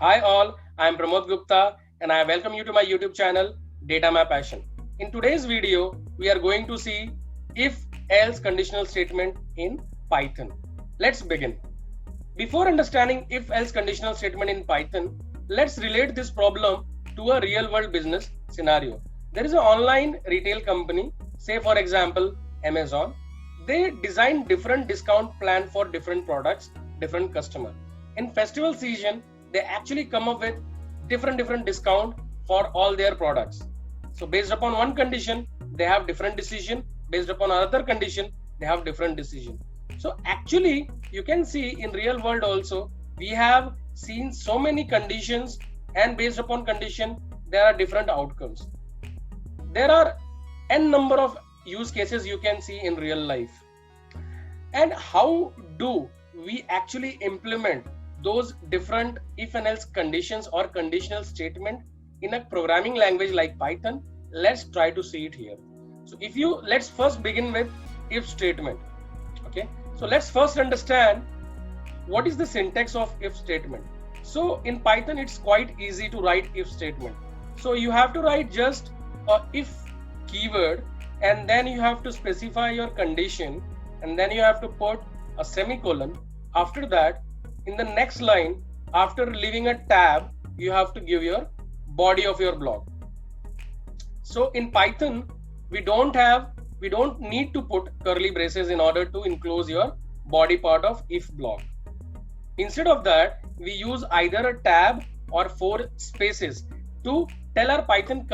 Hi all, I am Pramod Gupta and I welcome you to my YouTube channel Data My Passion. In today's video, we are going to see if else conditional statement in Python. Let's begin. Before understanding if else conditional statement in Python, let's relate this problem to a real world business scenario. There is an online retail company, say for example Amazon. They design different discount plan for different products, different customer. In festival season, they actually come up with different discount for all their products. So based upon one condition, they have different decision. Based upon another condition, they have different decision. So actually, you can see in real world also, we have seen so many conditions, and based upon condition, there are different outcomes. There are n number of use cases you can see in real life. And how do we actually implement those different if and else conditions or conditional statement in a programming language like Python? Let's try to see it here. So let's first begin with if statement. Okay, so let's first understand what is the syntax of if statement. So in Python, it's quite easy to write if statement. So you have to write just a if keyword, and then you have to specify your condition, and then you have to put a semicolon. After that, in the next line, after leaving a tab, you have to give your body of your block. So in Python, we don't need to put curly braces in order to enclose your body part of if block. Instead of that, we use either a tab or 4 spaces to tell our Python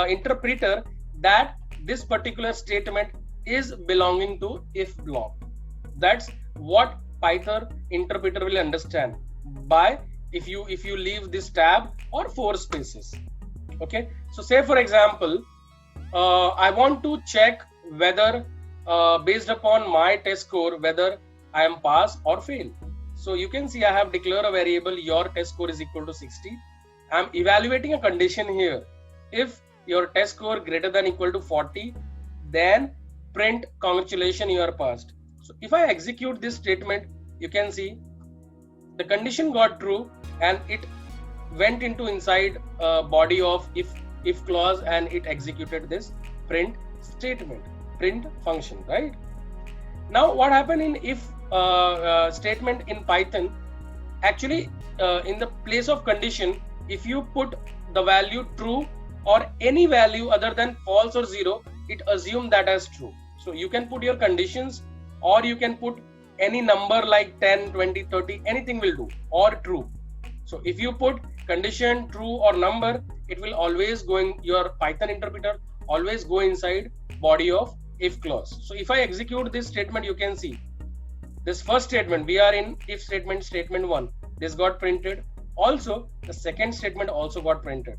interpreter that this particular statement is belonging to if block. That's what Python interpreter will understand by if you leave this tab or 4 spaces. Okay, so say for example, I want to check whether based upon my test score whether I am pass or fail. So you can see I have declared a variable your test score is equal to 60. I am evaluating a condition here. If your test score greater than equal to 40, then print congratulations, you are passed. So if I execute this statement, you can see the condition got true and it went into inside body of if clause, and it executed this print statement, print function, right? Now what happened in if statement in Python, actually in the place of condition, if you put the value true or any value other than false or 0, it assumes that as true. So you can put your conditions, or you can put any number like 10, 20, 30, anything will do, or true. So if you put condition, true or number, it will always go in your Python interpreter, always go inside body of if clause. So if I execute this statement, you can see this first statement, we are in if statement, statement 1, this got printed. Also the second statement also got printed,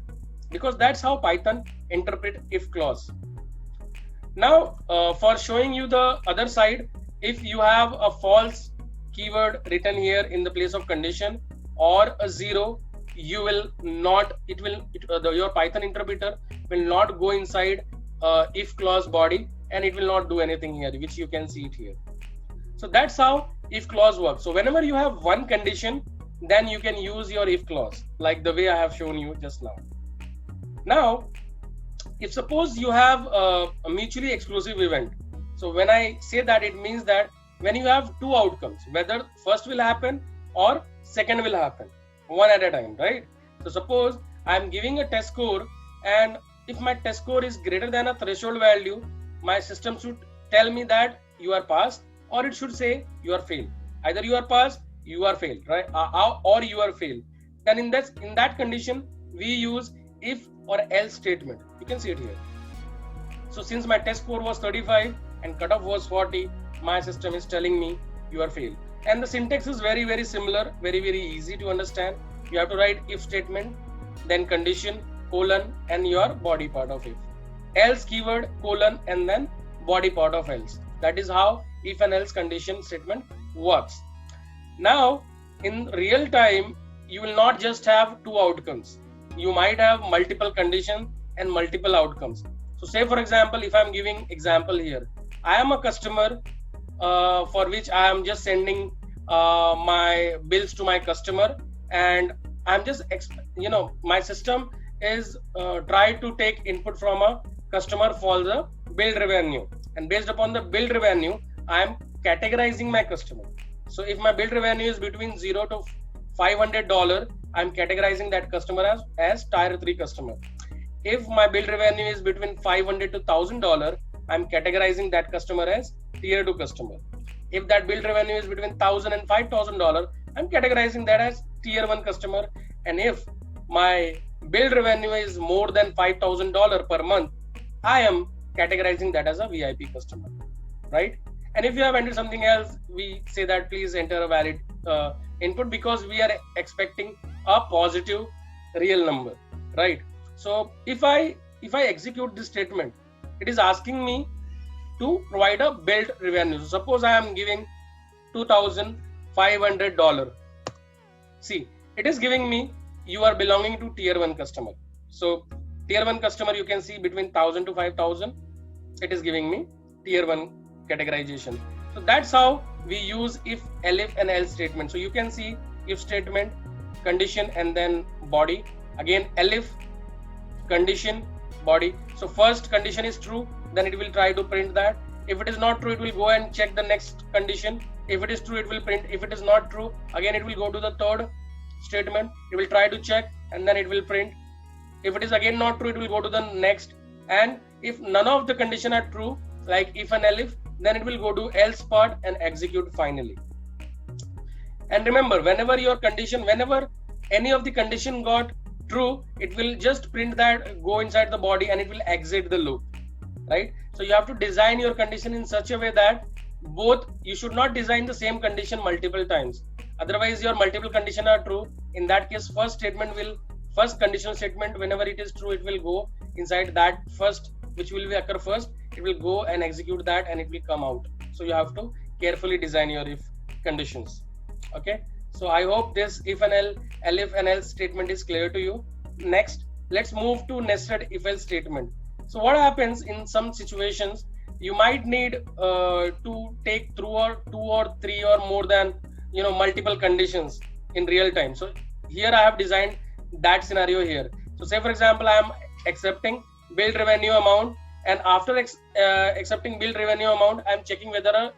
because that's how Python interpret if clause. Now for showing you the other side, if you have a false keyword written here in the place of condition or a 0, you will not, your Python interpreter will not go inside if clause body, and it will not do anything here, which you can see it here. So that's how if clause works. So whenever you have one condition, then you can use your if clause like the way I have shown you just now. Now, if suppose you have a mutually exclusive event, so when I say that, it means that when you have 2 outcomes, whether first will happen or second will happen, one at a time, right? So suppose I am giving a test score, and if my test score is greater than a threshold value, my system should tell me that you are passed, or it should say you are failed. Either you are passed, you are failed, right? Or you are failed. Then in that condition, we use if or else statement. You can see it here. So since my test score was 35 and cutoff was 40, my system is telling me you are failed. And the syntax is very similar, very easy to understand. You have to write if statement, then condition, colon, and your body part of if. Else keyword, colon, and then body part of else. That is how if and else condition statement works. Now in real time, you will not just have 2 outcomes. You might have multiple conditions and multiple outcomes. So say for example, if I am giving example here, I am a customer for which I am just sending my bills to my customer, and I'm just my system is try to take input from a customer for the billed revenue, and based upon the billed revenue I am categorizing my customer. So if my billed revenue is between $0 to $500, I'm categorizing that customer as tier 3 customer. If my billed revenue is between $500 to $1,000, I'm categorizing that customer as tier 2 customer. If that billed revenue is between $1,000 and $5,000, I'm categorizing that as tier 1 customer. And if my billed revenue is more than $5,000 per month, I am categorizing that as a VIP customer, right? And if you have entered something else, we say that please enter a valid input, because we are expecting a positive real number, right? So if I execute this statement, it is asking me to provide a billed revenue. So suppose I am giving $2,500. See, it is giving me you are belonging to tier 1 customer. So tier 1 customer, you can see between 1,000 to 5,000. It is giving me tier 1 categorization. So that's how we use if, elif and else statement. So you can see if statement, condition, and then body. Again, elif, condition, body. So first condition is true, then it will try to print that. If it is not true, it will go and check the next condition. If it is true, it will print. If it is not true, again it will go to the third statement. It will try to check and then it will print. If it is again not true, it will go to the next. And if none of the condition are true, like if and elif, then it will go to else part and execute finally. And remember, whenever any of the condition got true, it will just print that, go inside the body, and it will exit the loop, right? So you have to design your condition in such a way that you should not design the same condition multiple times. Otherwise your multiple condition are true. In that case, first conditional statement, whenever it is true, it will go inside that first, which will be occur first. It will go and execute that and it will come out. So you have to carefully design your if conditions. Okay, so I hope this if and elif and else statement is clear to you. Next, let's move to nested if else statement. So what happens in some situations, you might need to take through or 2 or 3 or more than multiple conditions in real time. So here I have designed that scenario here. So say for example, I am accepting billed revenue amount, and after accepting billed revenue amount, I am checking whether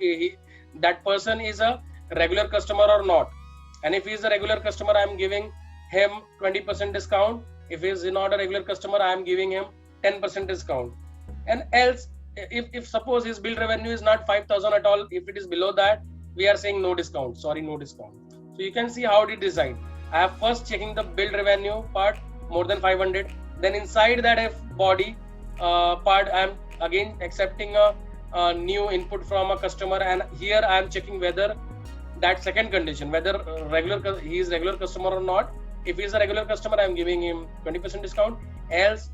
that person is a regular customer or not. And if he is a regular customer, I am giving him 20% discount. If he is not a regular customer, I am giving him 10% discount. And else, if suppose his billed revenue is not 5,000 at all, if it is below that, we are saying no discount. Sorry, no discount. So you can see how it is designed. I have first checking the billed revenue part more than 500. Then inside that if body part, I am again accepting a new input from a customer, and here I am checking whether that second condition, whether he is regular customer or not. If he is a regular customer, I am giving him 20% discount. Else,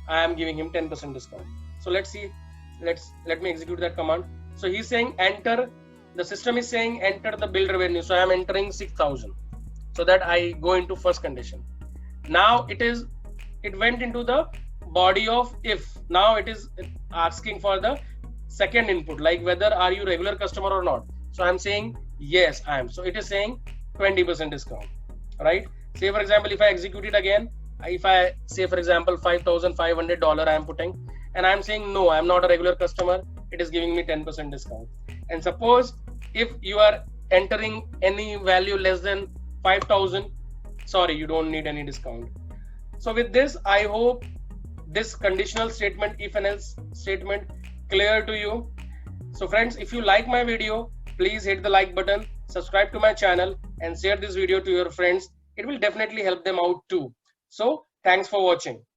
I am giving him 10% discount. So let's see. Let me execute that command. So he's saying enter. The system is saying enter the billed revenue. So I am entering 6,000. So that I go into first condition. Now it went into the body of if. Now it is asking for the second input, like whether are you regular customer or not. So I'm saying yes, I am. So it is saying 20% discount, right? Say for example, if I execute it again, if I say for example $5,500 I am putting, and I'm saying no, I'm not a regular customer, it is giving me 10% discount. And suppose if you are entering any value less than 5,000, sorry, you don't need any discount. So with this, I hope this conditional statement, if and else statement, clear to you. So friends, if you like my video, please hit the like button, subscribe to my channel, and share this video to your friends. It will definitely help them out too. So thanks for watching.